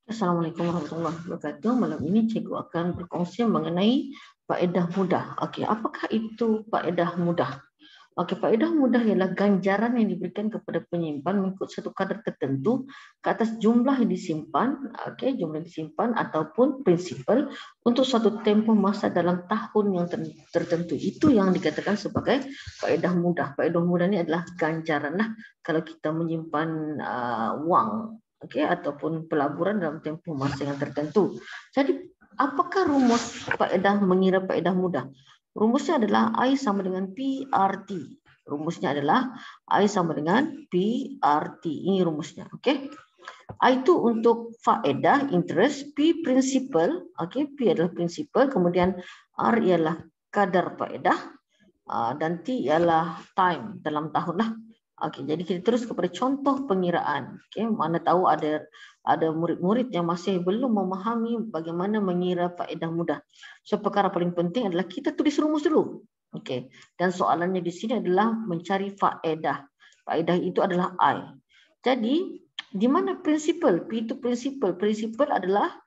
Assalamualaikum warahmatullahi wabarakatuh. Malam ini cikgu akan berkongsi mengenai faedah mudah. Okey, apakah itu faedah mudah? Okey, faedah mudah ialah ganjaran yang diberikan kepada penyimpan mengikut satu kadar tertentu ke atas jumlah yang disimpan, okey, jumlah yang disimpan ataupun prinsipal untuk suatu tempoh masa dalam tahun yang tertentu. Itu yang dikatakan sebagai faedah mudah. Faedah mudah ini adalah ganjaran lah kalau kita menyimpan wang, okey, ataupun pelaburan dalam tempoh masa yang tertentu. Jadi, apakah rumus faedah mengira faedah mudah? Rumusnya adalah I sama dengan PRT. Rumusnya adalah I sama dengan PRT. Ini rumusnya, okey. I itu untuk faedah, interest, P principal, okey, P adalah principal, kemudian R ialah kadar faedah dan T ialah time dalam tahun lah. Okey, jadi kita terus kepada contoh pengiraan. Okey, mana tahu ada murid-murid yang masih belum memahami bagaimana mengira faedah mudah. So perkara paling penting adalah kita tulis rumus dulu. Okey, dan soalannya di sini adalah mencari faedah. Faedah itu adalah I. Jadi di mana prinsipal? P itu prinsipal. Prinsipal adalah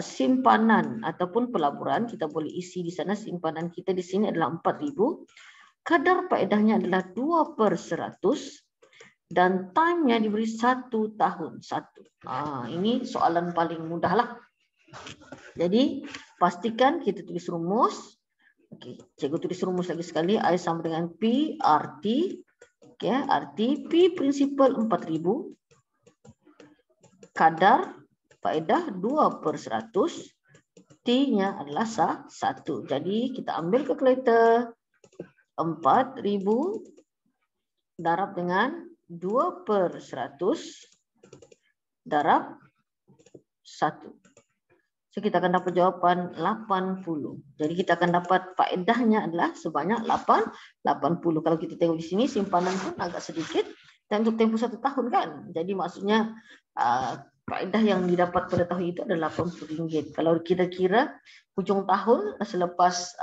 simpanan ataupun pelaburan. Kita boleh isi di sana simpanan kita di sini adalah 4,000. Kadar faedahnya adalah 2/100 dan time-nya diberi 1 tahun. Ini soalan paling mudah lah. Jadi pastikan kita tulis rumus. Okey, cikgu tulis rumus lagi sekali. I sama dengan P RT. Okey, RT P prinsipal 4,000. Kadar faedah 2/100. T-nya adalah 1. Jadi kita ambil kalkulator. 4,000 darab dengan 2/100 darab 1. So kita akan dapat jawapan 80. Jadi kita akan dapat faedahnya adalah sebanyak 80. Kalau kita tengok di sini simpanan pun agak sedikit dan untuk tempoh 1 tahun kan. Jadi maksudnya faedah yang didapat pada tahun itu adalah RM80. Kalau kita kira hujung tahun selepas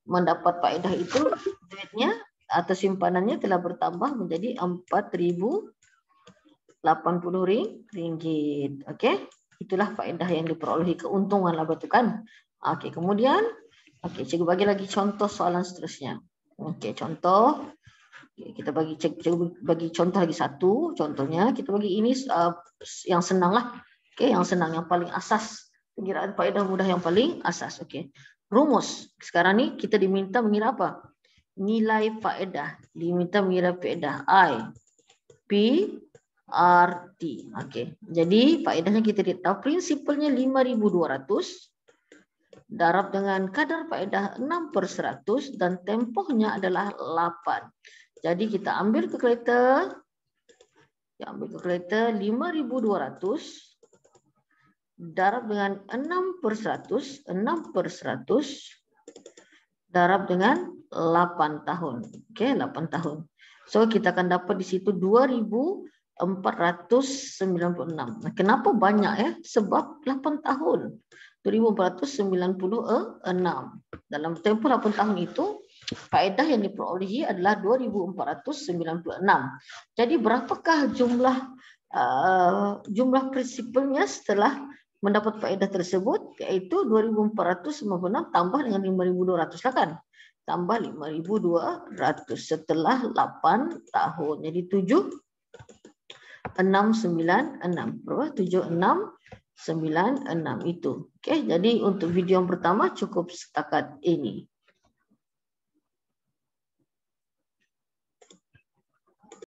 mendapat faedah itu, duitnya atau simpanannya telah bertambah menjadi RM4.080. Okey, itulah faedah yang diperolehi, keuntungan laba itu kan. Okey, kemudian cikgu bagi lagi contoh soalan seterusnya. Okey, contoh. Kita cikgu bagi contoh lagi satu. Contohnya kita bagi ini yang senang lah. Okey, yang senang, yang paling asas. Pengiraan faedah mudah yang paling asas. Okey. Rumus. Sekarang ni kita diminta mengira apa? Nilai faedah. Diminta mengira faedah I. P R T. Okey. Jadi faedahnya kita tahu prinsipalnya 5,200 darab dengan kadar faedah 6/100 dan tempohnya adalah 8. Jadi kita ambil kalkulator. Ya, ambil kalkulator 5,200 darab dengan 6/100, 6/100 darab dengan 8 tahun. Okey, 8 tahun. So kita akan dapat di situ 2,496. Nah, kenapa banyak ya? Sebab 8 tahun. 2,496. Dalam tempoh 8 tahun itu faedah yang diperolehi adalah 2,496. Jadi berapakah jumlah prinsipalnya setelah mendapat faedah tersebut, iaitu 2,496 tambah dengan 5,200 lah kan. Tambah 5,200 setelah 8 tahun. Jadi 7,696. Berapa? 7,696 itu. Okey, jadi untuk video yang pertama cukup setakat ini.